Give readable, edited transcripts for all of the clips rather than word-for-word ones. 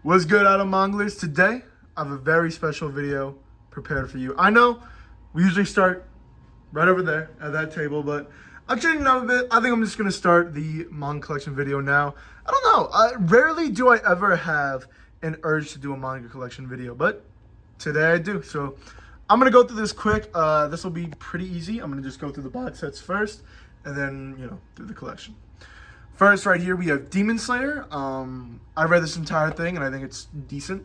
What's good, Adam Monglers? Today, I have a very special video prepared for you. I know we usually start right over there at that table, but I'm changing up a bit. I think I'm just going to start the manga collection video now. I don't know. Rarely do I ever have an urge to do a manga collection video, but today I do. So I'm going to go through this quick. This will be pretty easy. I'm going to just go through the box sets first and then, do the collection. First, right here, we have Demon Slayer. I read this entire thing, and I think it's decent.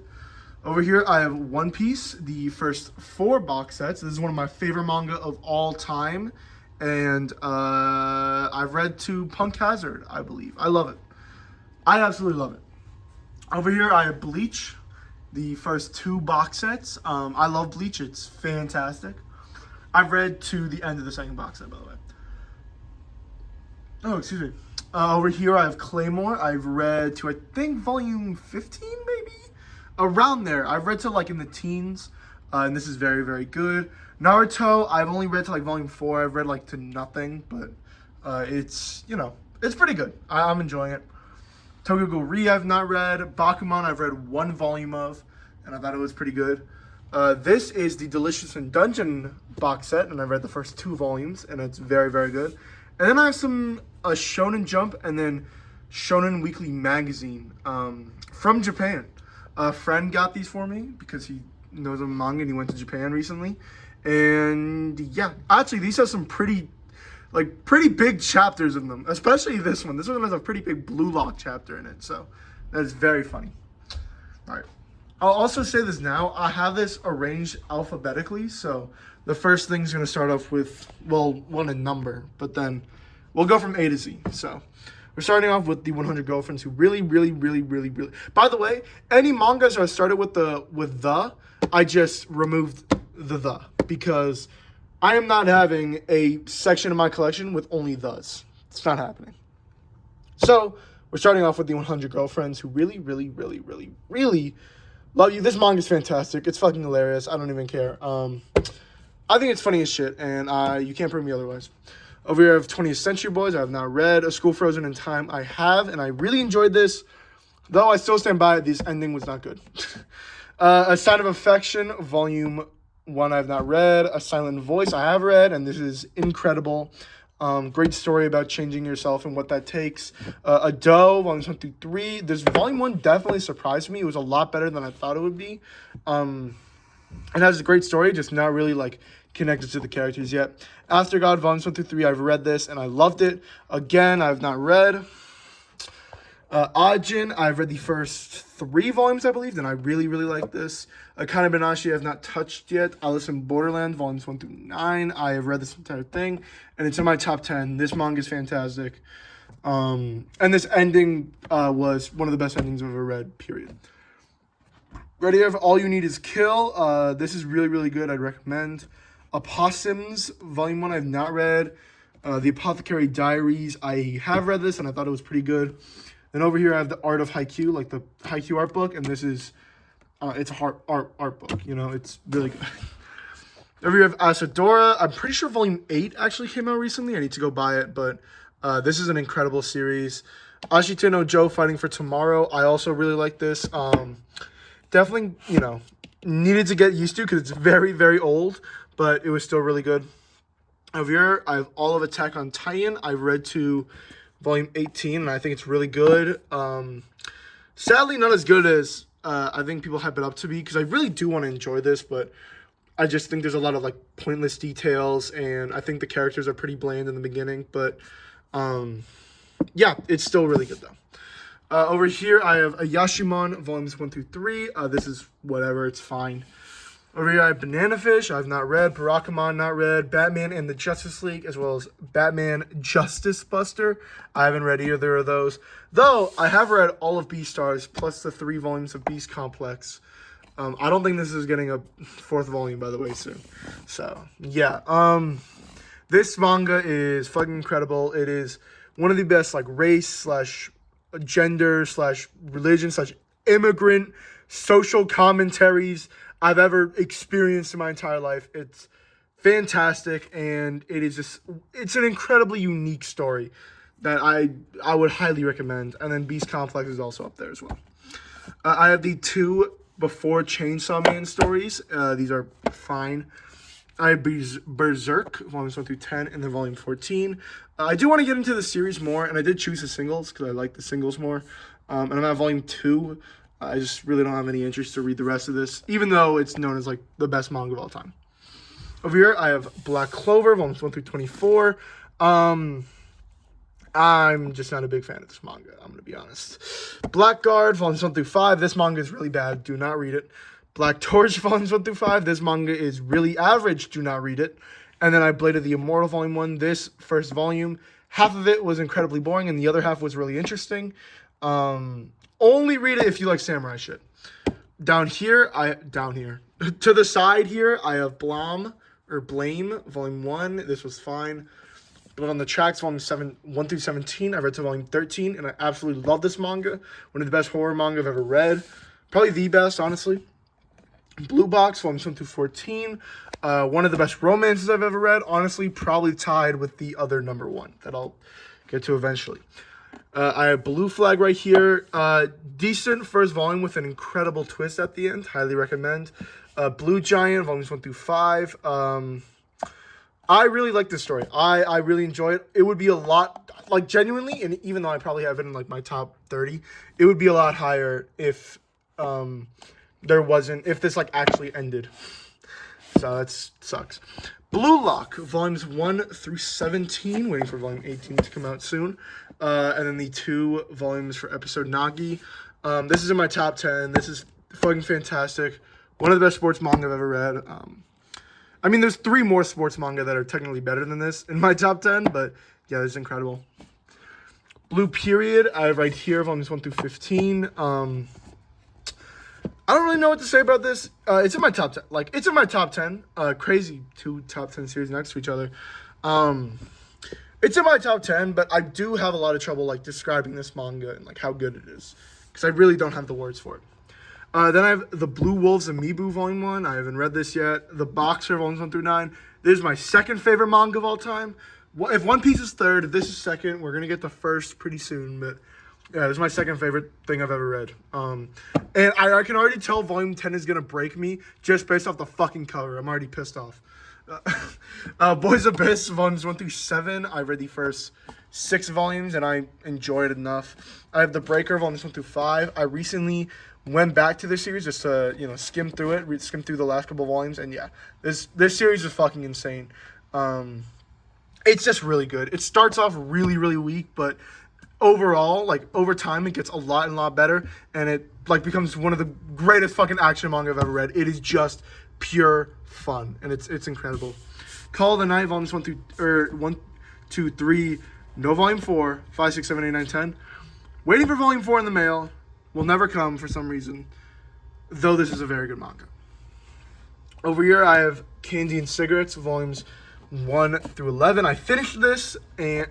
Over here, I have One Piece, the first 4 box sets. This is one of my favorite manga of all time. And I've read to Punk Hazard, I believe. I love it. I absolutely love it. Over here, I have Bleach, the first 2 box sets. I love Bleach. It's fantastic. I've read to the end of the second box set, by the way. Oh, excuse me. Over here, I have Claymore. I've read to, I think, volume 15, maybe? Around there. I've read to, like, in the teens, and this is very, very good. Naruto, I've only read to, like, volume 4. I've read, like, to nothing, but it's, it's pretty good. I'm enjoying it. Tokyo Ghoul Re, I've not read. Bakuman, I've read 1 volume of, and I thought it was pretty good. This is the Delicious in Dungeon box set, and I've read the first 2 volumes, and it's very, very good. And then I have some Shonen Jump and then Shonen Weekly Magazine from Japan. A friend got these for me because he knows I'm manga and he went to Japan recently. And yeah, actually these have some pretty big chapters in them, especially this one. This one has a pretty big Blue Lock chapter in it, so that's very funny. All right. I'll also say this now. I have this arranged alphabetically, so the first thing's going to start off with, well, one in number, but then we'll go from A to Z. So we're starting off with the 100 Girlfriends who really. By the way, any mangas I started with I just removed the because I am not having a section in my collection with only thes. It's not happening. So we're starting off with the 100 Girlfriends who really love you. This manga is fantastic. It's fucking hilarious. I don't even care. I think it's funny as shit, and you can't prove me otherwise. Over here, I have 20th Century Boys. I have not read. A School Frozen in Time, I have, and I really enjoyed this. Though I still stand by it, this ending was not good. A Sign of Affection, Volume 1, I have not read. A Silent Voice, I have read, and this is incredible. Great story about changing yourself and what that takes. A Doe, Volumes 1 through 3. This Volume 1 definitely surprised me. It was a lot better than I thought it would be. It has a great story, just not really, connected to the characters yet. After God, Volumes 1 through 3, I've read this, and I loved it. Again, I have not read. Ajin, I've read the first 3 volumes, I believe, and I really like this. Akane Banashi, I have not touched yet. Alice in Borderland, Volumes 1 through 9. I have read this entire thing, and it's in my top 10. This manga is fantastic. And this ending was one of the best endings I've ever read, period. Right here, All You Need Is Kill. This is really good. I'd recommend. Opossums, Volume 1, I have not read. The Apothecary Diaries, I have read this, and I thought it was pretty good. Then over here, I have The Art of Haikyuu, the Haikyuu art book, and this is, it's a art book, it's really good. Over here, I have Asadora. I'm pretty sure Volume 8 actually came out recently. I need to go buy it, but this is an incredible series. Ashita no Joe, Fighting for Tomorrow. I also really like this. Definitely, needed to get used to because it's very old, but it was still really good. Over here, I have all of Attack on Titan. I've read to Volume 18, and I think it's really good. Sadly, not as good as I think people hype it up to be, because I really do want to enjoy this, but I just think there's a lot of, pointless details, and I think the characters are pretty bland in the beginning, but, yeah, it's still really good, though. Over here, I have a Yashimon, Volumes 1 through 3. This is whatever, it's fine. Over here, I have Banana Fish, I have not read. Barakamon, not read. Batman and the Justice League, as well as Batman Justice Buster. I haven't read either of those. Though, I have read all of Beastars, plus the 3 volumes of Beast Complex. I don't think this is getting a 4th volume, by the way, soon. So, yeah. This manga is fucking incredible. It is one of the best, race / gender / religion / immigrant social commentaries I've ever experienced in my entire life. It's fantastic, and it's an incredibly unique story that I would highly recommend. And then Beast Complex is also up there as well. I have the 2 before Chainsaw Man stories. These are fine. I have Berserk, volumes 1 through 10, and then volume 14. I do want to get into the series more, and I did choose the singles because I like the singles more. And I'm at volume 2. I just really don't have any interest to read the rest of this, even though it's known as like the best manga of all time. Over here, I have Black Clover, volumes 1 through 24. I'm just not a big fan of this manga, I'm going to be honest. Blackguard, volumes 1 through 5. This manga is really bad. Do not read it. Black Torch, volumes 1 through 5. This manga is really average. Do not read it. And then I Bladed the Immortal, volume 1. This first volume, half of it was incredibly boring, and the other half was really interesting. Only read it if you like samurai shit. Down here, to the side here, I have Blame, volume 1. This was fine. But on the Tracks, volume 1 through 17, I read to volume 13, and I absolutely love this manga. One of the best horror manga I've ever read. Probably the best, honestly. Blue Box, volumes 1 through 14. One of the best romances I've ever read. Honestly, probably tied with the other number 1 that I'll get to eventually. I have Blue Flag right here. Decent first volume with an incredible twist at the end. Highly recommend. Blue Giant, volumes 1 through 5. I really like this story. I really enjoy it. It would be a lot, like genuinely, and even though I probably have it in like my top 30, it would be a lot higher if if this like actually ended. So that sucks. Blue Lock, volumes 1 through 17, waiting for volume 18 to come out soon. And then the 2 volumes for episode Nagi. This is in my top 10. This is fucking fantastic. One of the best sports manga I've ever read. I mean, there's 3 more sports manga that are technically better than this in my top 10, but yeah, this is incredible. Blue Period, I have right here, volumes 1 through 15. I don't really know what to say about this. It's in my top 10. Like, it's in my top 10. Crazy 2 top 10 series next to each other. It's in my top 10, but I do have a lot of trouble, like, describing this manga and, like, how good it is. Because I really don't have the words for it. Then I have The Blue Wolves Amiibo, volume 1. I haven't read this yet. The Boxer, volumes 1 through 9. This is my second favorite manga of all time. If One Piece is third, if this is second, we're going to get the first pretty soon. But, yeah, this is my second favorite thing I've ever read. And I can already tell volume 10 is going to break me just based off the fucking cover. I'm already pissed off. Boys Abyss, volumes 1 through 7. I read the first 6 volumes, and I enjoyed it enough. I have The Breaker, volumes 1 through 5. I recently went back to this series just to, skim through it, skim through the last couple volumes, and yeah, this series is fucking insane. It's just really good. It starts off really, really weak, but overall, like, over time, it gets a lot better, and it, like, becomes one of the greatest fucking action manga I've ever read. It is just pure fun, and it's incredible. Call of the Night, volumes 1 2, 3, no volume 4, 5, 6, 7, 8, 9, 10. Waiting for volume 4 in the mail. Will never come for some reason, though this is a very good manga. Over here, I have Candy and Cigarettes, volumes 1 through 11. I finished this, and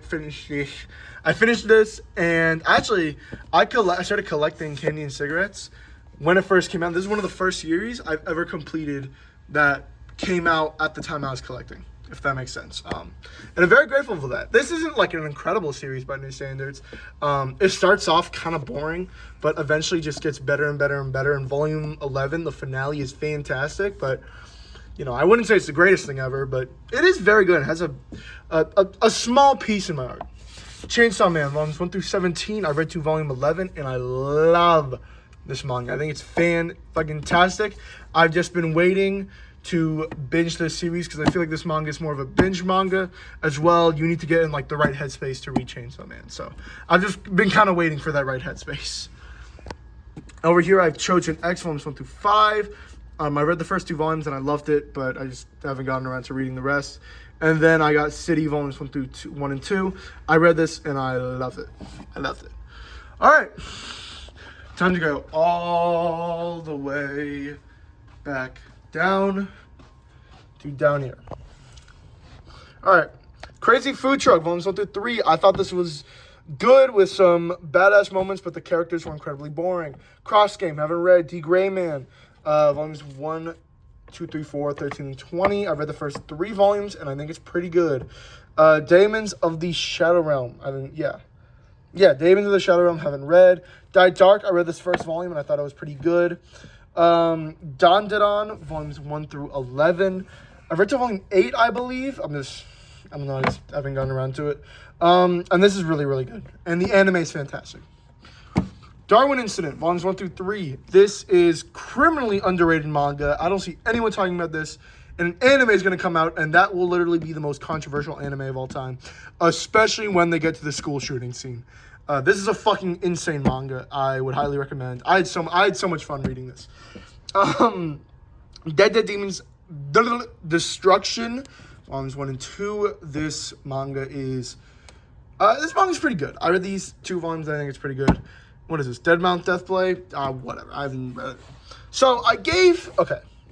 actually, I started collecting Candy and Cigarettes when it first came out. This is one of the first series I've ever completed that came out at the time I was collecting, if that makes sense. And I'm very grateful for that. This isn't like an incredible series by new standards. It starts off kind of boring, but eventually just gets better and better and better. And volume 11, the finale, is fantastic. But, I wouldn't say it's the greatest thing ever, but it is very good. It has a small piece in my heart. Chainsaw Man, volumes 1 through 17. I read to volume 11, and I love this manga. I think it's fan-fucking-tastic. I've just been waiting to binge this series because I feel like this manga is more of a binge manga as well. You need to get in like the right headspace to read Chainsaw Man. So I've just been kind of waiting for that right headspace. Over here I have Trojan X, volumes 1 through 5. I read the first 2 volumes and I loved it, but I just haven't gotten around to reading the rest. And then I got City, volumes 1 and 2. I read this and I loved it. All right, time to go all the way back down to down here. All right, Crazy Food Truck, volumes 1 through 3. I thought this was good with some badass moments, but the characters were incredibly boring. Cross Game, haven't read. D Gray Man, volumes 1, 2, 3, 4, 13, and 20. I read the first 3 volumes, and I think it's pretty good. Daemons of the Shadow Realm. Yeah, Dave Into the Shadow Realm, haven't read. Die Dark, I read this first volume and I thought it was pretty good. Don Didon, volumes 1 through 11. I've read to volume 8, I believe. I don't know, I haven't gotten around to it. And this is really, really good. And the anime is fantastic. Darwin Incident, volumes 1 through 3. This is criminally underrated manga. I don't see anyone talking about this. And an anime is going to come out, and that will literally be the most controversial anime of all time, especially when they get to the school shooting scene. This is a fucking insane manga. I would highly recommend. I had so much fun reading this. Dead Demons Destruction, volumes 1 and 2. This manga is pretty good. I read these 2 volumes. I think it's pretty good. What is this? Dead Mount Deathblade? Whatever. I haven't read it. So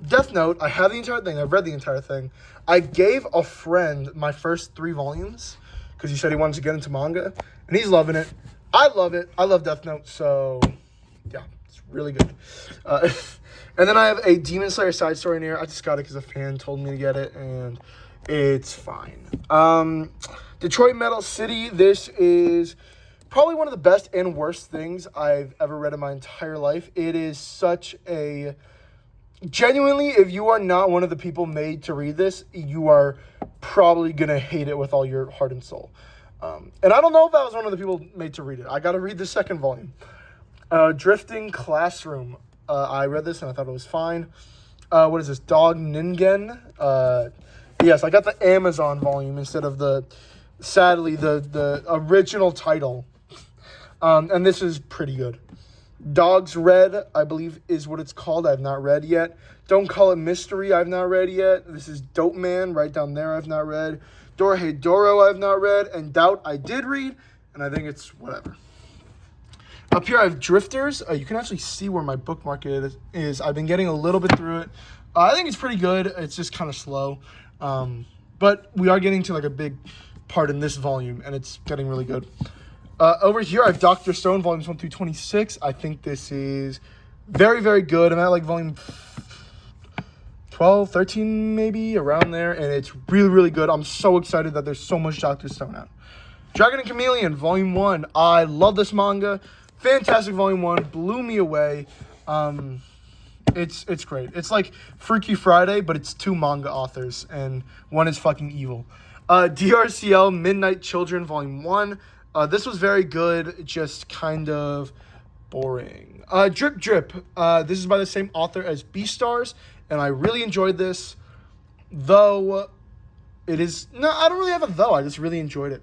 Death Note. I have the entire thing. I've read the entire thing. I gave a friend my first 3 volumes because he said he wanted to get into manga, and he's loving it. I love it. I love Death Note, so yeah, it's really good. And then I have a Demon Slayer side story in here. I just got it because a fan told me to get it, and it's fine. Detroit Metal City. This is probably one of the best and worst things I've ever read in my entire life. It is such a... Genuinely, if you are not one of the people made to read this, you are probably going to hate it with all your heart and soul. And I don't know if I was one of the people made to read it. I got to read the second volume. Drifting Classroom. I read this and I thought it was fine. What is this? Dog Ningen? Yes, I got the Amazon volume instead of sadly, the original title. And this is pretty good. Dogs Red, I believe, is what it's called. I have not read yet. Don't Call It Mystery, I've not read yet. This is Dope Man, right down there, I've not read. Dorohedoro, I've not read. And Doubt, I did read, and I think it's whatever. Up here, I have Drifters. You can actually see where my bookmark is. I've been getting a little bit through it. I think it's pretty good. It's just kind of slow. But we are getting to like a big part in this volume, and it's getting really good. Over here, I have Dr. Stone, volumes 1 through 26. I think this is very, very good. I'm at like volume 12, 13 maybe, around there. And it's really, really good. I'm so excited that there's so much Dr. Stone out. Dragon and Chameleon, volume 1. I love this manga. Fantastic volume 1. Blew me away. It's great. It's like Freaky Friday, but it's 2 manga authors. And one is fucking evil. DRCL, Midnight Children, volume 1. This was very good, just kind of boring. Drip Drip. This is by the same author as Beastars, and I really enjoyed this. Though, it is... No, I don't really have a though. I just really enjoyed it.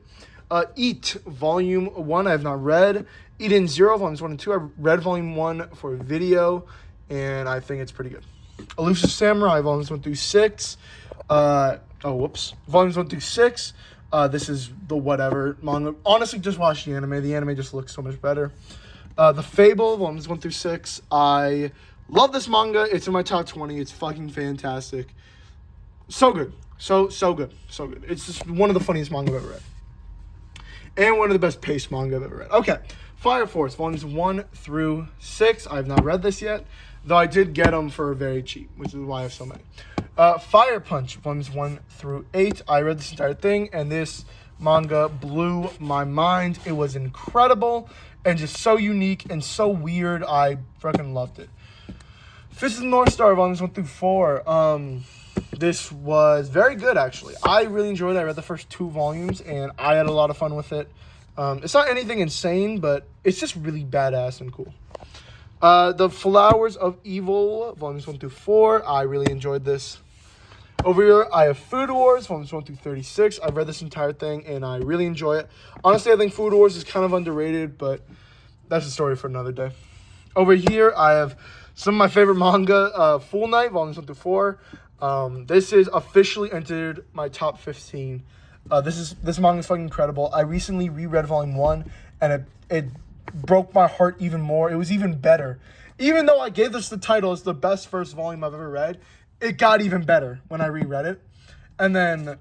Eat, Volume 1, I have not read. Eden Zero, Volumes 1 and 2. I read Volume 1 for video, and I think it's pretty good. Elusive Samurai, Volumes 1 through 6. Volumes 1 through 6. This is the whatever manga. Honestly, just watch the anime. The anime just looks so much better. The Fable, volumes 1 through 6. I love this manga. It's in my top 20. It's fucking fantastic. So good. So good. So good. It's just one of the funniest manga I've ever read. And one of the best paced manga I've ever read. Okay. Fire Force, volumes 1 through 6. I have not read this yet, though I did get them for very cheap, which is why I have so many. Fire Punch, volumes 1 through 8. I read this entire thing, and this manga blew my mind. It was incredible and just so unique and so weird. I freaking loved it. Fist of the North Star, volumes 1 through 4. This was very good, actually. I really enjoyed it. I read the first 2 volumes, and I had a lot of fun with it. It's not anything insane, but it's just really badass and cool. The Flowers of Evil, volumes 1 through 4. I really enjoyed this. Over here, I have Food Wars, volumes 1 through 36. I've read this entire thing, and I really enjoy it. Honestly, I think Food Wars is kind of underrated, but that's a story for another day. Over here, I have some of my favorite manga, Full Night, volumes 1 through 4. This is officially entered my top 15. This manga is fucking incredible. I recently reread volume 1, and it broke my heart even more. It was even better. Even though I gave this the title as the best first volume I've ever read, it got even better when I reread it. And then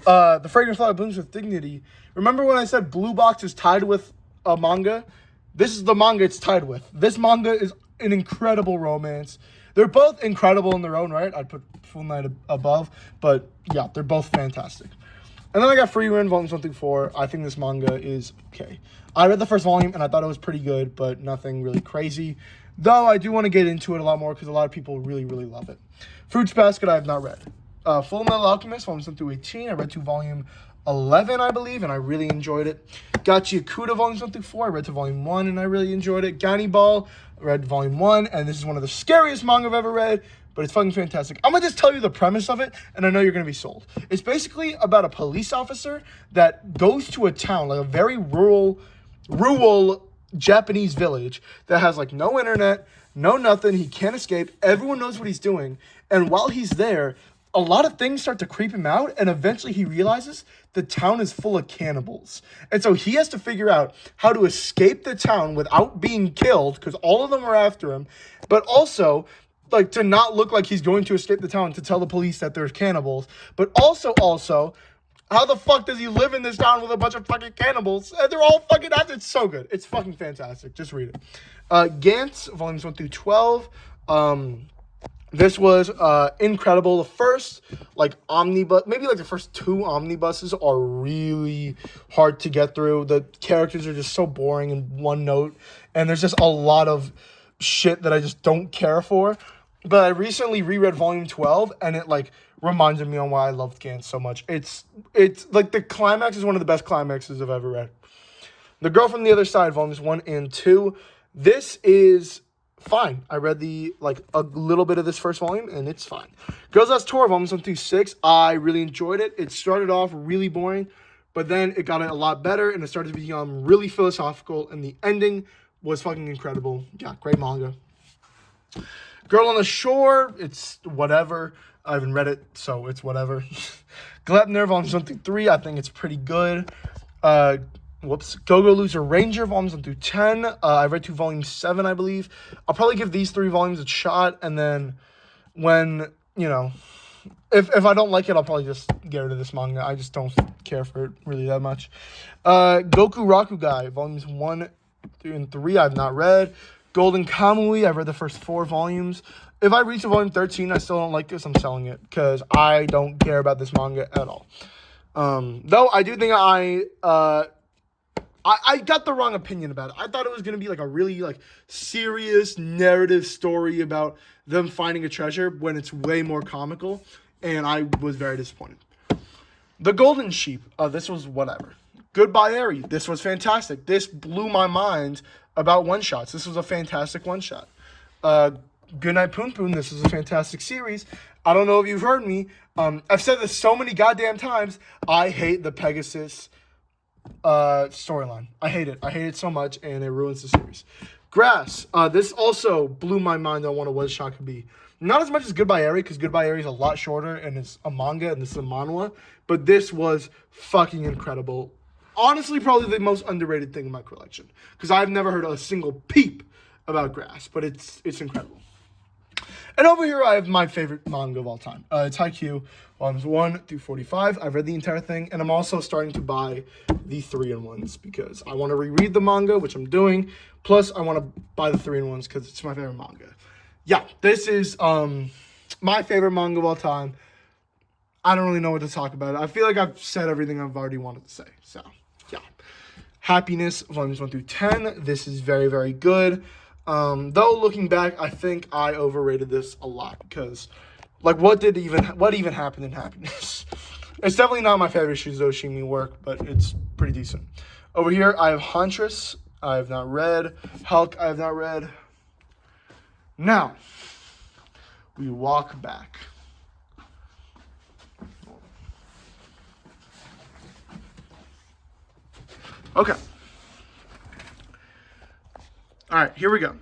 The Fragrant Flower Blooms with Dignity. Remember when I said Blue Box is tied with a manga? This is the manga it's tied with. This manga is an incredible romance. They're both incredible in their own right. I'd put Full Night above, but yeah, they're both fantastic. And then I got Free Run volumes 1 through 4. I think this manga is okay. I read the first volume and I thought it was pretty good, but nothing really crazy. Though I do want to get into it a lot more because a lot of people really, really love it. Fruits Basket I have not read. Full Metal Alchemist volumes 1 through 18. I read to volume 11, I believe, and I really enjoyed it. Gachi Akuta volumes 1 through 4. I read to volume 1 and I really enjoyed it. Gannibal, I read volume 1, and this is one of the scariest manga I've ever read, but it's fucking fantastic. I'm going to just tell you the premise of it, and I know you're going to be sold. It's basically about a police officer that goes to a town, like a very rural Japanese village that has like no internet, no nothing. He can't escape. Everyone knows what he's doing. And while he's there, a lot of things start to creep him out, and eventually he realizes the town is full of cannibals. And so he has to figure out how to escape the town without being killed, because all of them are after him, but also like to not look like he's going to escape the town, to tell the police that there's cannibals, but also how the fuck does he live in this town with a bunch of fucking cannibals? And they're all fucking after. It's so good. It's fucking fantastic. Just read it. Gantz, volumes 1 through 12. This was incredible. The first, like, omnibus, maybe like the first 2 omnibuses are really hard to get through. The characters are just so boring and one note. And there's just a lot of shit that I just don't care for. But I recently reread volume 12, and it, like, reminded me on why I loved Gantz so much. It's like, the climax is one of the best climaxes I've ever read. The Girl from the Other Side, volumes 1 and 2. This is fine. I read a little bit of this first volume, and it's fine. Girls Last Tour, volumes 1 through 6. I really enjoyed it. It started off really boring, but then it got a lot better, and it started to become really philosophical, and the ending was fucking incredible. Yeah, great manga. Girl on the Shore, it's whatever. I haven't read it, so it's whatever. Gleipnir, volumes 1 through 3. I think it's pretty good. Go-Go Loser Ranger, volumes 1 through 10. I read to volume 7, I believe. I'll probably give these 3 volumes a shot, and then when, if I don't like it, I'll probably just get rid of this manga. I just don't care for it really that much. Goku Rakugai, volumes 1 and 3, I've not read. Golden Kamui, I've read the first 4 volumes. If I reach a volume 13, I still don't like this, I'm selling it, because I don't care about this manga at all. Though I do think I got the wrong opinion about it. I thought it was going to be like a really like serious narrative story about them finding a treasure, when it's way more comical, and I was very disappointed. The Golden Sheep, this was whatever. Goodbye Eri, this was fantastic. This blew my mind about one-shots. This was a fantastic one-shot. Goodnight Poon Poon, this is a fantastic series. I don't know if you've heard me. I've said this so many goddamn times. I hate the Pegasus storyline. I hate it. I hate it so much, and it ruins the series. Grass. This also blew my mind on what a one-shot could be. Not as much as Goodbye Eri, because Goodbye Eri is a lot shorter, and it's a manga, and this is a manhwa. But this was fucking incredible. Honestly, probably the most underrated thing in my collection, because I've never heard a single peep about Grass, but it's incredible. And over here, I have my favorite manga of all time. It's Haikyuu, volumes 1 through 45. I've read the entire thing, and I'm also starting to buy the 3-in-1s, because I want to reread the manga, which I'm doing. Plus, I want to buy the 3-in-1s, because it's my favorite manga. Yeah, this is my favorite manga of all time. I don't really know what to talk about. I feel like I've said everything I've already wanted to say. So, yeah. Happiness, volumes 1 through 10. This is very, very good. Though looking back, I think I overrated this a lot, because like what even happened in Happiness? It's definitely not my favorite Shizuo Shimi work, but it's pretty decent. Over here, I have Huntress. I have not read. Hulk, I have not read. Now, we walk back. Okay. All right, here we go.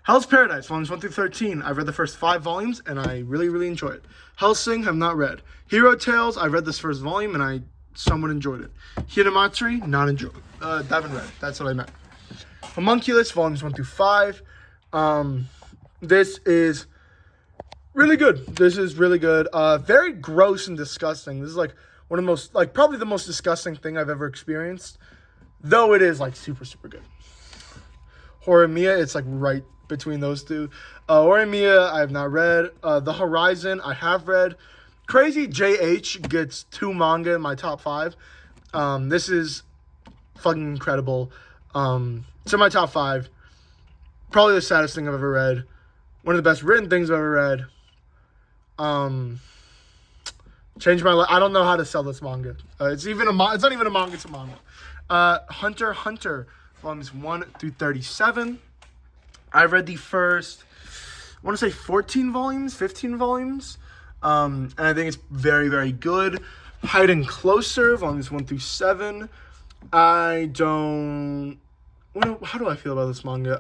Hell's Paradise, volumes 1 through 13. I've read the first 5 volumes, and I really, really enjoy it. Hellsing, have not read. Hero Tales, I read this first volume, and I somewhat enjoyed it. Hinamatsuri, not enjoyed. Haven't read. That's what I meant. Homunculus, volumes 1 through 5. This is really good. This is really good. Very gross and disgusting. This is like one of the most, like probably the most disgusting thing I've ever experienced. Though it is like super, super good. Horimiya, it's like right between those two. Horimiya, I have not read. The Horizon, I have read. Crazy JH gets 2 manga in my top 5. This is fucking incredible. It's in my top 5. Probably the saddest thing I've ever read. One of the best written things I've ever read. Changed my life. I don't know how to sell this manga. It's not even a manga. It's a manga. Hunter x Hunter, volumes 1 through 37. I've read the first, I want to say 14 volumes, 15 volumes. And I think it's very, very good. Hiding Closer, volumes 1 through 7. How do I feel about this manga?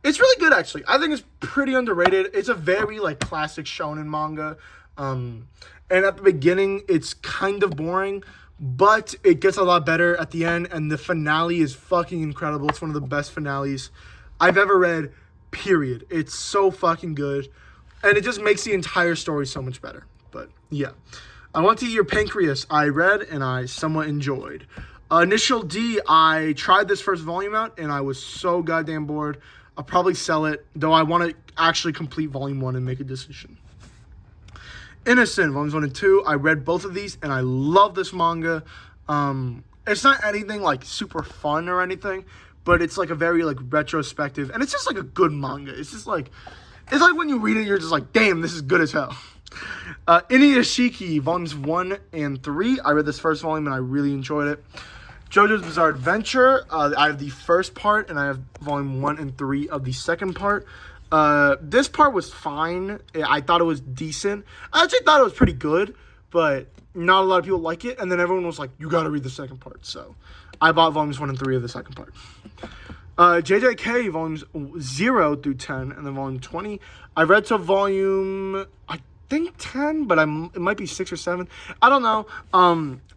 It's really good, actually. I think it's pretty underrated. It's a very, like, classic shonen manga. And at the beginning, it's kind of boring, but it gets a lot better at the end, and the finale is fucking incredible. It's one of the best finales I've ever read, period. It's so fucking good, and it just makes the entire story so much better. But, yeah. I Want to Eat Your Pancreas, I read, and I somewhat enjoyed. Initial D, I tried this first volume out, and I was so goddamn bored. I'll probably sell it, though I want to actually complete volume 1 and make a decision. Innocent, volumes 1 and 2. I read both of these, and I love this manga. It's not anything, like, super fun or anything, but it's, like, a very, like, retrospective, and it's just, like, a good manga. It's just, like, it's like when you read it, you're just like, damn, this is good as hell. Inuyashiki, volumes 1 and 3. I read this first volume, and I really enjoyed it. JoJo's Bizarre Adventure, I have the first part, and I have volume 1 and 3 of the second part. This part was fine. I thought it was decent. I actually thought it was pretty good, but not a lot of people like it. And then everyone was like, you gotta read the second part. So I bought volumes 1 and 3 of the second part. JJK, volumes 0 through 10, and then volume 20. I read to volume, I think 10, but it might be 6 or 7. I don't know.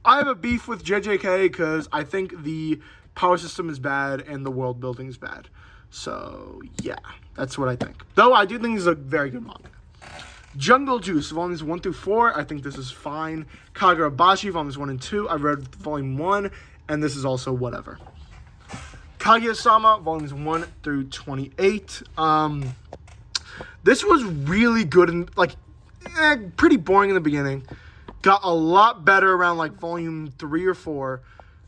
I have a beef with JJK because I think the power system is bad and the world building is bad. So, yeah, that's what I think. Though I do think it's a very good manga. Jungle Juice, volumes 1 through 4. I think this is fine. Kagurabashi, volumes 1 and 2. I read volume 1, and this is also whatever. Kaguya-sama, volumes 1 through 28. This was really good and, like, pretty boring in the beginning. Got a lot better around, like, volume 3 or 4.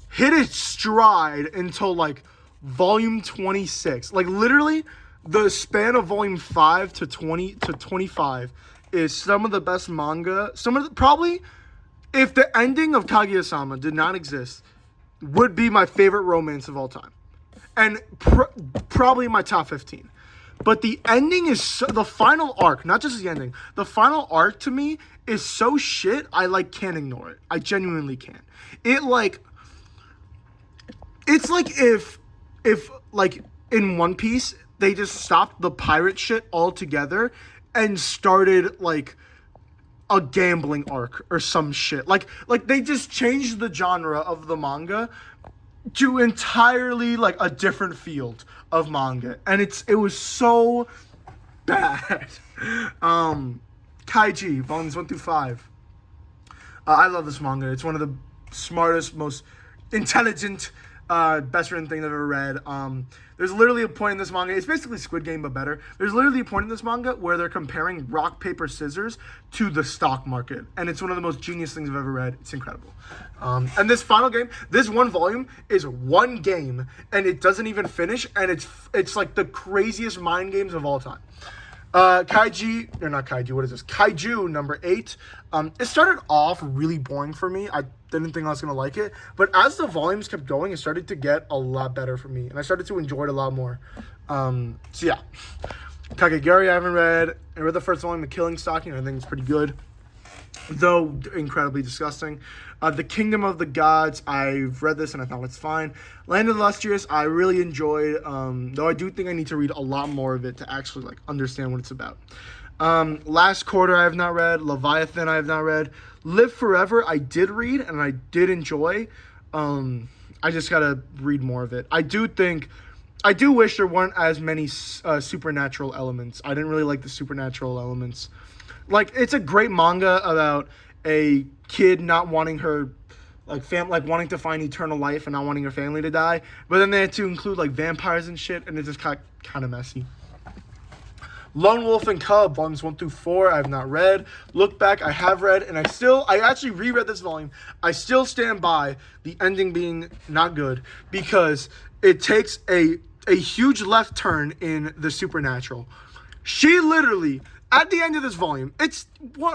Hit its stride until, like, volume 26. Like, literally, the span of volume 5 to 25 is some of the best manga. Probably, if the ending of Kaguya-sama did not exist, would be my favorite romance of all time. And probably my top 15. But the ending is the final arc, not just the ending. The final arc, to me, is so shit, I, like, can't ignore it. I genuinely can't. It's like if like, in One Piece, they just stopped the pirate shit altogether and started, like, a gambling arc or some shit. Like they just changed the genre of the manga to entirely, like, a different field of manga. And it was so bad. Kaiji, volumes 1 through 5. I love this manga. It's one of the smartest, most intelligent, best written thing I've ever read. There's literally a point in this manga, it's basically Squid Game but better. There's literally a point in this manga where they're comparing rock, paper, scissors to the stock market. And it's one of the most genius things I've ever read. It's incredible. And this final game, this one volume is one game, and it doesn't even finish, and it's like the craziest mind games of all time. Kaiju number 8. It started off really boring for me. I didn't think I was going to like it. But as the volumes kept going, it started to get a lot better for me. And I started to enjoy it a lot more. So yeah. Kakegurui I haven't read. I read the first volume, The Killing Stalking. I think it's pretty good, though incredibly disgusting. The Kingdom of the Gods, I've read this and I thought it's fine. Land of the Illustrious, I really enjoyed, though I do think I need to read a lot more of it to actually, like, understand what it's about. Last Quarter I have not read. Leviathan I have not read. Live Forever I did read and I did enjoy. I just gotta read more of it. I do wish there weren't as many supernatural elements. I didn't really like the supernatural elements. Like, it's a great manga about a kid not wanting her, like, wanting to find eternal life and not wanting her family to die. But then they had to include, like, vampires and shit, and it just got kind of messy. Lone Wolf and Cub, volumes 1 through 4, I have not read. Look Back, I have read, and I actually reread this volume. I still stand by the ending being not good because it takes a huge left turn in the supernatural. She literally, at the end of this volume, it's,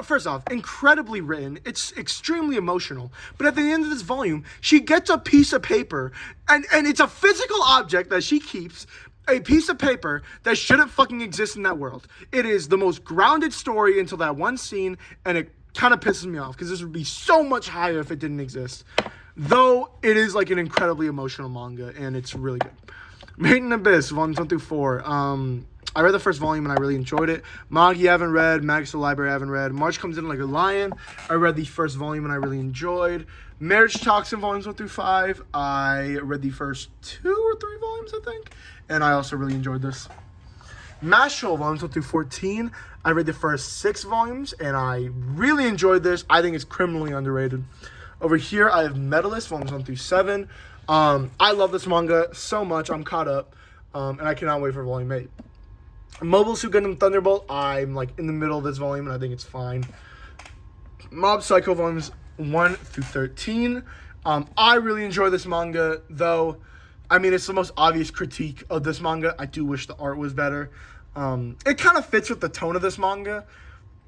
first off, incredibly written. It's extremely emotional. But at the end of this volume, she gets a piece of paper, and it's a physical object that she keeps, a piece of paper that shouldn't fucking exist in that world. It is the most grounded story until that one scene, and it kind of pisses me off, because this would be so much higher if it didn't exist. Though, it is like an incredibly emotional manga, and it's really good. Made in Abyss, volumes 1 through 4. I read the first volume and I really enjoyed it. Manga, I haven't read. Mag's the Library, I haven't read. March Comes In Like a Lion, I read the first volume and I really enjoyed. Marriage Toxin, volumes 1 through 5. I read the first 2 or 3 volumes, I think. And I also really enjoyed this. Mashal, volumes 1 through 14. I read the first 6 volumes and I really enjoyed this. I think it's criminally underrated. Over here, I have Medalist, volumes 1 through 7. I love this manga so much. I'm caught up, and I cannot wait for volume 8. Mobile Suit Gundam Thunderbolt, I'm like in the middle of this volume, and I think it's fine. Mob Psycho, volumes 1 through 13. I really enjoy this manga, though. I mean, it's the most obvious critique of this manga. I do wish the art was better. It kind of fits with the tone of this manga,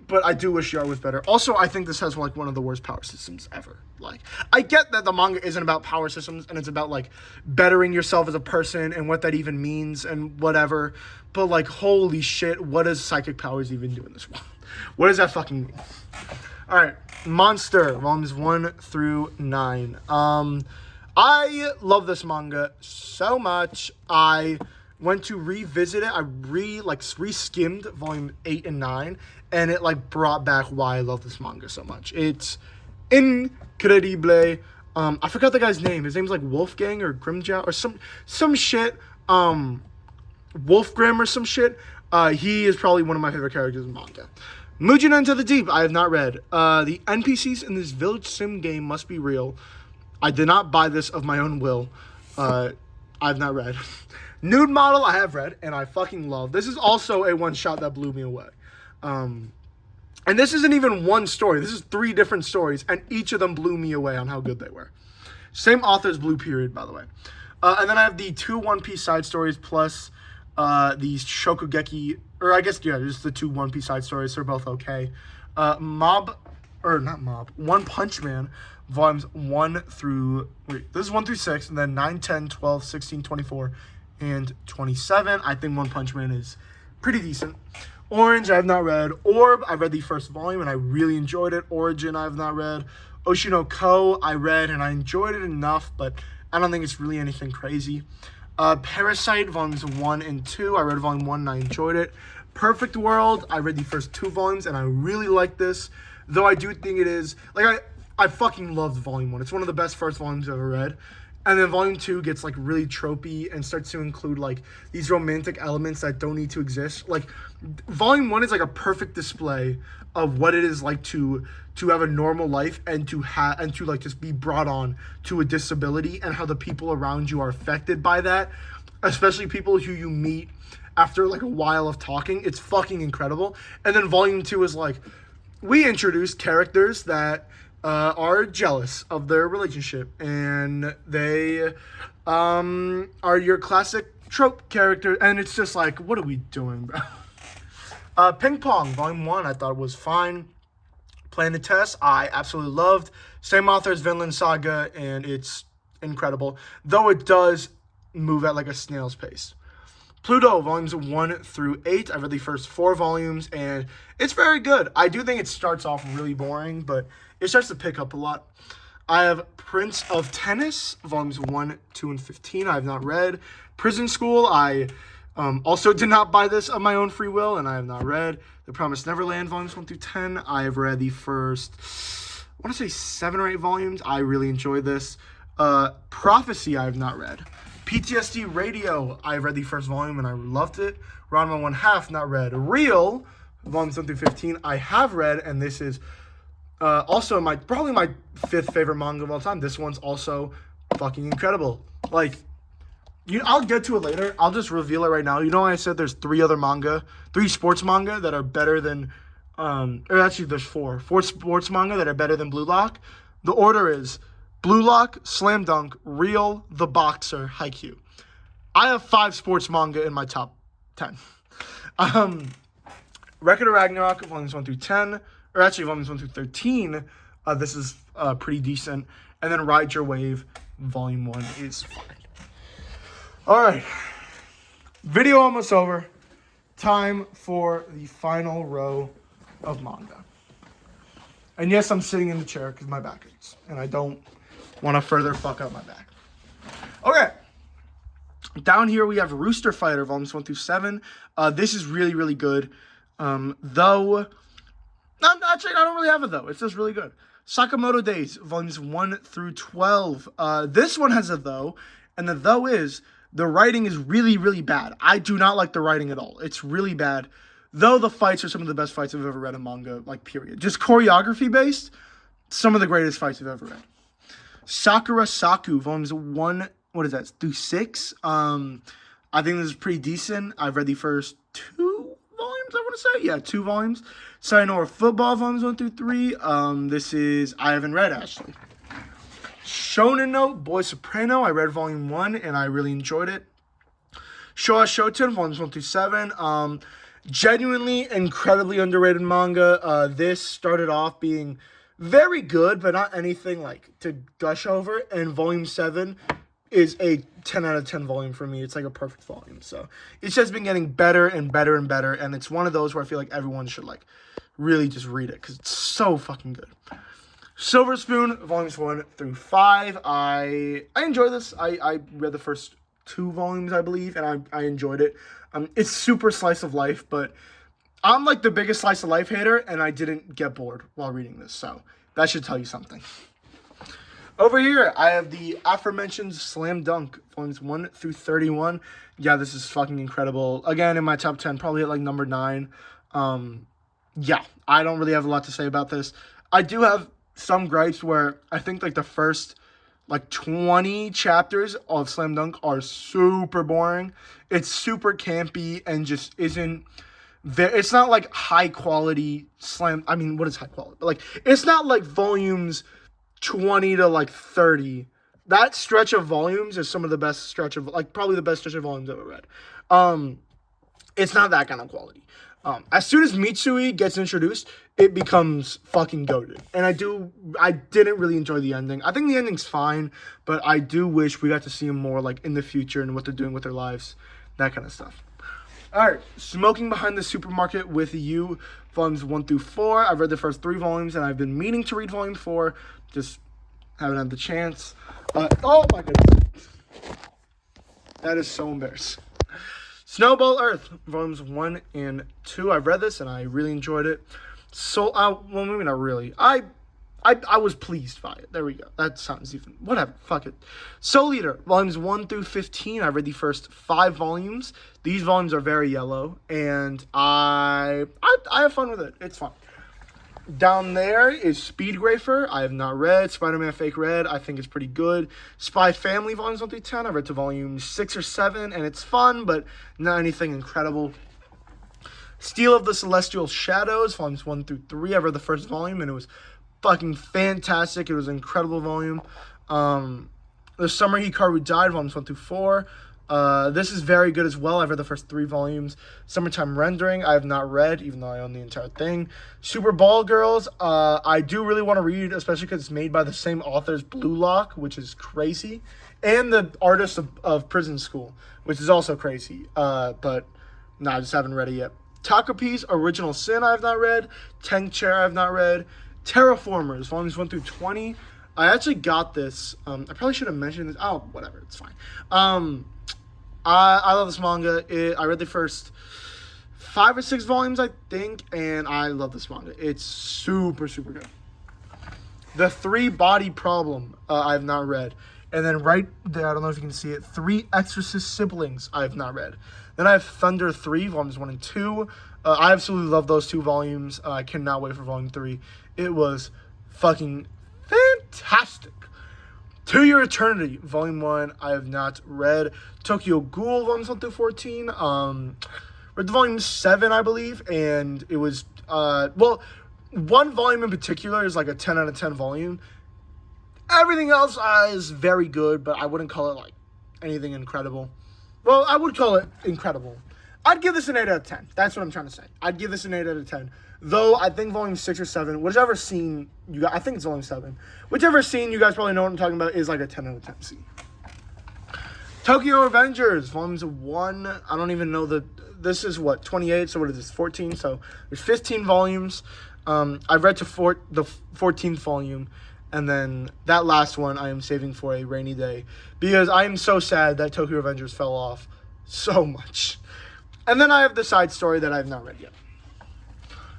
but I do wish the art was better. Also, I think this has like one of the worst power systems ever. Like, I get that the manga isn't about power systems and it's about like bettering yourself as a person and what that even means and whatever. But like, holy shit, what does psychic powers even do in this world? What does that fucking mean? All right, Monster, volumes 1 through 9. I love this manga so much. I went to revisit it. I re-skimmed volume 8 and 9, and it like brought back why I love this manga so much. It's incredible. I forgot the guy's name. His name's like Wolfgang or Grimjow or some shit. Wolfgrim or some shit. He is probably one of my favorite characters in manga. Mujin Into the Deep, I have not read. The NPCs in this village sim game must be real. I did not buy this of my own will. I have not read. Nude Model, I have read, and I fucking love. This is also a one-shot that blew me away. And this isn't even one story. This is 3 different stories, and each of them blew me away on how good they were. Same author's Blue Period, by the way. And then I have the 2 One Piece side stories plus these Shokugeki, or I guess, yeah, just the 2 One Piece side stories. They're both okay. One Punch Man, volumes 1 through, this is 1 through 6, and then 9, 10, 12, 16, 24, and 27. I think One Punch Man is pretty decent. Orange, I have not read. Orb, I read the first volume, and I really enjoyed it. Origin, I have not read. Oshino Ko, I read, and I enjoyed it enough, but I don't think it's really anything crazy. Parasite, volumes 1 and 2. I read volume 1, and I enjoyed it. Perfect World, I read the first 2 volumes, and I really like this. Though I do think it is, like, I fucking loved volume 1. It's one of the best first volumes I've ever read. And then volume 2 gets, like, really tropey and starts to include, like, these romantic elements that don't need to exist. Like, volume 1 is, like, a perfect display of what it is like to have a normal life and to like, just be brought on to a disability and how the people around you are affected by that, especially people who you meet after, like, a while of talking. It's fucking incredible. And then volume 2 is, like, we introduced characters that are jealous of their relationship, and they are your classic trope character, and it's just like, what are we doing, bro? Ping Pong, volume 1, I thought was fine. Playing the Test, I absolutely loved. Same author as Vinland Saga, and it's incredible, though it does move at like a snail's pace. Pluto, volumes 1 through 8. I read the first 4 volumes, and it's very good. I do think it starts off really boring, but it starts to pick up a lot. I have Prince of Tennis, volumes 1, 2, and 15. I have not read. Prison School, I also did not buy this of my own free will, and I have not read. The Promised Neverland, volumes 1 through 10. I have read the first, I want to say 7 or 8 volumes. I really enjoyed this. Prophecy, I have not read. PTSD Radio, I read the first volume and I loved it. Ranma 1/2, not read. Real, volumes 1 through 15, I have read, and this is also probably my 5th favorite manga of all time. This one's also fucking incredible. Like, I'll get to it later. I'll just reveal it right now. You know, I said there's three sports manga that are better than, or actually there's four sports manga that are better than Blue Lock. The order is Blue Lock, Slam Dunk, Real, The Boxer, Haikyuu. I have 5 sports manga in my top 10. Record of Ragnarok, volumes 1 through 10, or actually volumes 1 through 13. This is pretty decent. And then Ride Your Wave, volume 1 is fine. All right, video almost over. Time for the final row of manga. And yes, I'm sitting in the chair because my back aches, and I don't want to further fuck up my back. Okay, down here we have Rooster Fighter, volumes 1 through 7. This is really, really good. Though, actually, I don't really have it though. It's just really good. Sakamoto Days, volumes 1 through 12. This one has a though, and the though is, the writing is really, really bad. I do not like the writing at all. It's really bad. Though the fights are some of the best fights I've ever read in manga, like, period. Just choreography-based, some of the greatest fights I've ever read. Sakura Saku, volumes 1, through 6. I think this is pretty decent. I've read the first 2 volumes, I want to say. Yeah, 2 volumes. Sayonara Football, volumes 1 through 3. I haven't read, actually. Shonen Note, Boy Soprano, I read volume 1 and I really enjoyed it. Showa Shoten, volumes 1 through 7. Genuinely incredibly underrated manga. This started off being very good, but not anything like to gush over. And volume 7 is a 10 out of 10 volume for me. It's like a perfect volume. So it's just been getting better and better and better. And it's one of those where I feel like everyone should like really just read it because it's so fucking good. Silver Spoon, volumes 1 through 5. I enjoy this. I read the first 2 volumes, I believe, and I enjoyed it. It's super slice of life, but I'm like the biggest slice of life hater, and I didn't get bored while reading this, so that should tell you something. Over here, I have the aforementioned Slam Dunk, volumes 1 through 31. Yeah, this is fucking incredible. Again, in my top 10, probably at like number 9. Yeah, I don't really have a lot to say about this. I do have some gripes where I think like the first like 20 chapters of Slam Dunk are super boring. It's super campy and just isn't it's not like high quality what is high quality? But like it's not like volumes 20 to like 30. That stretch of volumes is some of the best stretch of probably the best stretch of volumes I've ever read. It's not that kind of quality. As soon as Mitsui gets introduced, it becomes fucking goated. And I didn't really enjoy the ending. I think the ending's fine, but I do wish we got to see him more like in the future and what they're doing with their lives, that kind of stuff. Alright, Smoking Behind the Supermarket with You, volumes 1 through 4. I've read the first 3 volumes and I've been meaning to read volume 4, just haven't had the chance. Oh my goodness. That is so embarrassing. Snowball Earth, volumes 1 and 2. I've read this and I really enjoyed it. So, well, maybe not really. I was pleased by it. There we go. That sounds even, whatever, fuck it. Soul Eater, volumes 1 through 15. I read the first 5 volumes. These volumes are very yellow, and I have fun with it. It's fun. Down there is Speed Grafer. I have not read. Spider-Man Fake Red, I think is pretty good. Spy Family, volumes 1 through 10. I read to volumes 6 or 7, and it's fun, but not anything incredible. Steel of the Celestial Shadows, volumes 1 through 3. I read the first volume, and it was fucking fantastic. It was an incredible volume. The Summer Hikaru Died, volumes 1 through 4. This is very good as well. I've read the first 3 volumes. Summertime Rendering, I have not read, even though I own the entire thing. Super Ball Girls, I do really want to read, especially because it's made by the same author as Blue Lock, which is crazy. And the artist of Prison School, which is also crazy. But, no, I just haven't read it yet. Takopi's Original Sin, I have not read. Tank Chair, I have not read. Terraformers, volumes 1 through 20. I actually got this. I probably should have mentioned this. Oh, whatever. It's fine. I love this manga. I read the first 5 or 6 volumes, I think, and I love this manga. It's super, super good. The 3 Body Problem, I have not read. And then right there, I don't know if you can see it, 3 Exorcist Siblings, I have not read. Then I have Thunder 3, volumes 1 and 2. I absolutely love those 2 volumes. I cannot wait for volume 3. It was fucking fantastic. To Your Eternity, Volume 1, I have not read. Tokyo Ghoul, Volumes 1 through 14. Read the Volume 7, I believe, and it was, one volume in particular is like a 10 out of 10 volume. Everything else is very good, but I wouldn't call it, like, anything incredible. Well, I would call it incredible. I'd give this an 8 out of 10. That's what I'm trying to say. I'd give this an 8 out of 10. Though, I think Volume 6 or 7, whichever scene you got, I think it's Volume 7. Whichever scene you guys probably know what I'm talking about is like a 10 out of 10 scene. Tokyo Revengers, Volumes 1, I don't even know this is what, 28, so what is this, 14? So, there's 15 volumes. I've read to the 14th volume, and then that last one I am saving for a rainy day, because I am so sad that Tokyo Revengers fell off so much. And then I have the side story that I have not read yet.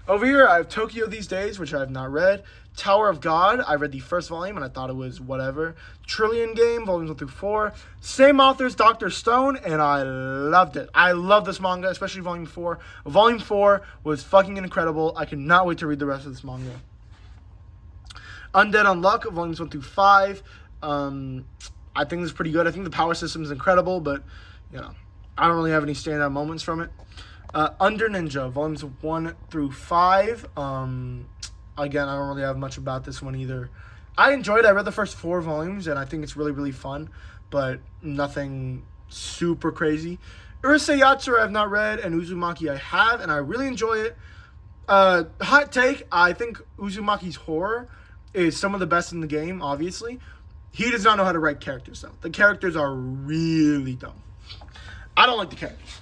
Over here, I have Tokyo These Days, which I have not read. Tower of God, I read the first volume, and I thought it was whatever. Trillion Game, Volumes 1 through 4. Same author's Dr. Stone, and I loved it. I love this manga, especially Volume 4. Volume 4 was fucking incredible. I cannot wait to read the rest of this manga. Undead Unluck, Volumes 1 through 5. I think this is pretty good. I think the power system is incredible, but, you know, I don't really have any standout moments from it. Under Ninja, Volumes 1 through 5. Again, I don't really have much about this one either. I enjoyed it. I read the first 4 volumes, and I think it's really, really fun, but nothing super crazy. Urusei Yatsura I have not read, and Uzumaki I have, and I really enjoy it. Hot take, I think Uzumaki's horror is some of the best in the game, obviously. He does not know how to write characters, though. The characters are really dumb. I don't like the characters.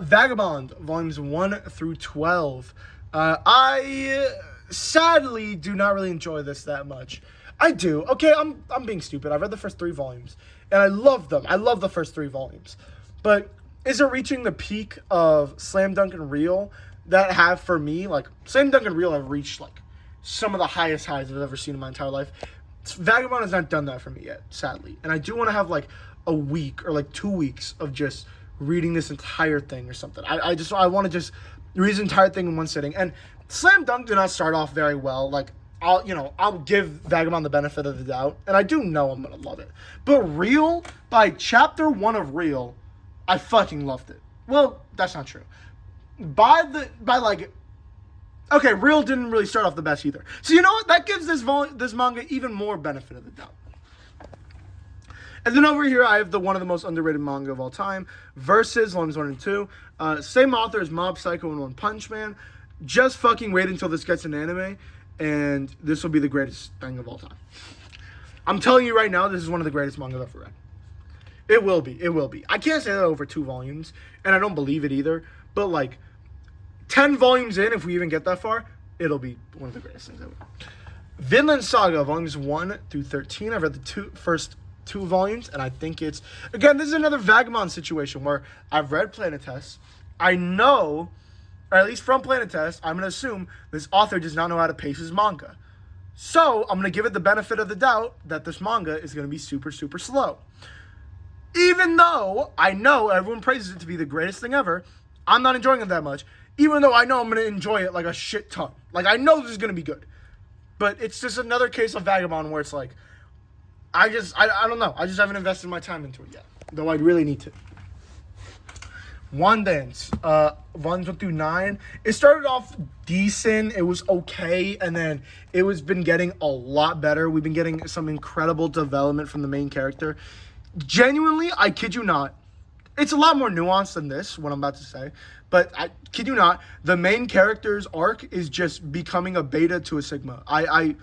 Vagabond, Volumes 1 through 12. I sadly do not really enjoy this that much. I do. Okay, I'm being stupid. I read the first 3 volumes, and I love them. I love the first 3 volumes. But is it reaching the peak of Slam Dunk and Real that have, for me, like, Slam Dunk and Real have reached, like, some of the highest highs I've ever seen in my entire life. Vagabond has not done that for me yet, sadly. And I do want to have, like, a week or, like, 2 weeks of just reading this entire thing or something. I want to just read this entire thing in one sitting. And Slam Dunk did not start off very well. Like, I'll give Vagabond the benefit of the doubt, and I do know I'm gonna love it. But Real, by chapter 1 of Real, I fucking loved it. Well, that's not true. Okay, Real didn't really start off the best either. So you know what? That gives this manga even more benefit of the doubt. And then over here, I have one of the most underrated manga of all time, Versus, Volumes 1 and 2. Same author as Mob Psycho and One Punch Man. Just fucking wait until this gets an anime, and this will be the greatest thing of all time. I'm telling you right now, this is one of the greatest manga I've ever read. It will be. It will be. I can't say that over 2 volumes, and I don't believe it either. But, like, 10 volumes in, if we even get that far, it'll be one of the greatest things ever. Vinland Saga, Volumes 1 through 13. I've read the first 2 volumes, and I think it's, again, this is another Vagabond situation where I've read Planet Test. I know, or at least from Planet Test, I'm going to assume this author does not know how to pace his manga. So I'm going to give it the benefit of the doubt that this manga is going to be super, super slow. Even though I know everyone praises it to be the greatest thing ever, I'm not enjoying it that much. Even though I know I'm going to enjoy it like a shit ton. Like, I know this is going to be good. But it's just another case of Vagabond where it's like, I don't know. I just haven't invested my time into it yet. Though I really need to. One Dance, Volumes 1 through 9. It started off decent. It was okay. And then it was been getting a lot better. We've been getting some incredible development from the main character. Genuinely, I kid you not. It's a lot more nuanced than this, what I'm about to say. But I kid you not, the main character's arc is just becoming a beta to a sigma. I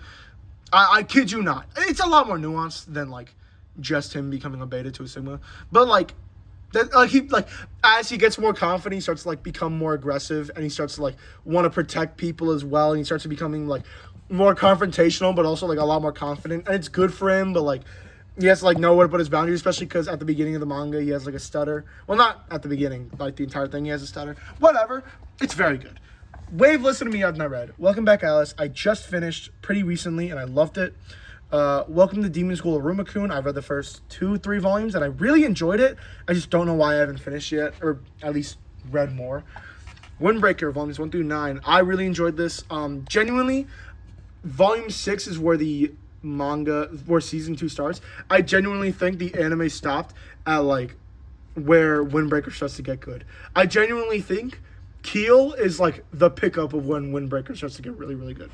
kid you not. It's a lot more nuanced than, like, just him becoming a beta to a sigma. But, like, as he gets more confident, he starts to, like, become more aggressive, and he starts to, like, want to protect people as well, and he starts to becoming, like, more confrontational, but also, like, a lot more confident. And it's good for him, but, like, he has to, like, know where to put his boundaries, especially because at the beginning of the manga, he has, like, a stutter. Well, not at the beginning, like, the entire thing, he has a stutter. Whatever. It's very good. Wave, Listen to Me, I've not read. Welcome Back, Alice. I just finished pretty recently, and I loved it. Welcome to Demon School of Rumakun. I've read the first 2-3 volumes, and I really enjoyed it. I just don't know why I haven't finished yet, or at least read more. Windbreaker, Volumes 1 through 9. I really enjoyed this. Genuinely, Volume 6 is where the manga where season 2 starts, I genuinely think the anime stopped at like where Windbreaker starts to get good. I genuinely think Keel is like the pickup of when Windbreaker starts to get really, really good.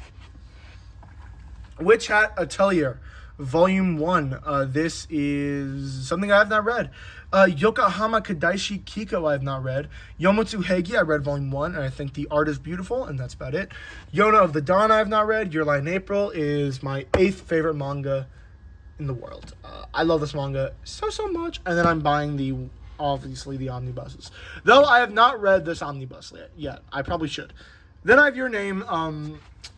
Witch Hat Atelier, Volume 1. This is something I have not read. Yokohama Kadaishi Kiko I have not read. Yomotsu Heigi I read Volume 1, and I think the art is beautiful, and that's about it. Yona of the Dawn I have not read. Your Lie in April is my 8th favorite manga in the world. I love this manga so much, and then I'm buying obviously the omnibuses. Though I have not read this omnibus yet. I probably should. Then I have Your Name.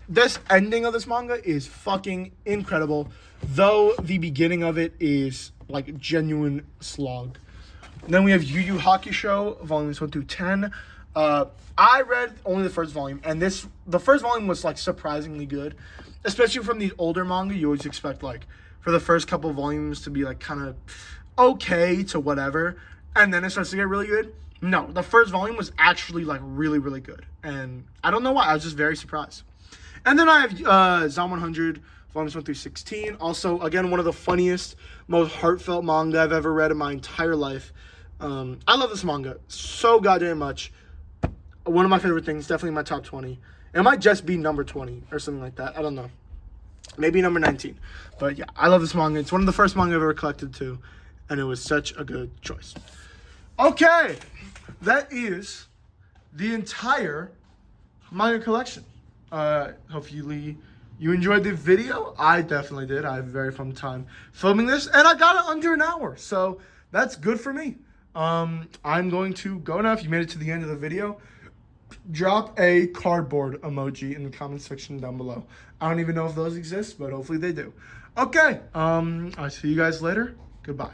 This ending of this manga is fucking incredible, though the beginning of it is like genuine slog. Then we have Yu Yu Hakusho, volumes 1 through 10. I read only the first volume, and the first volume was like surprisingly good, especially from these older manga. You always expect like for the first couple of volumes to be like kind of okay to whatever, and then it starts to get really good. No, the first volume was actually like really, really good, and I don't know why. I was just very surprised. And then I have Zom 100, volumes 1 through 16. Also, again, one of the funniest, most heartfelt manga I've ever read in my entire life. I love this manga so goddamn much. One of my favorite things, definitely in my top 20. It might just be number 20 or something like that. I don't know. Maybe number 19. But yeah, I love this manga. It's one of the first manga I've ever collected too. And it was such a good choice. Okay. That is the entire manga collection. Hopefully you enjoyed the video. I definitely did. I had a very fun time filming this, and I got it under an hour, so that's good for me. I'm going to go now. If you made it to the end of the video, drop a cardboard emoji in the comment section down below. I don't even know if those exist, but hopefully they do. Okay, I'll see you guys later. Goodbye.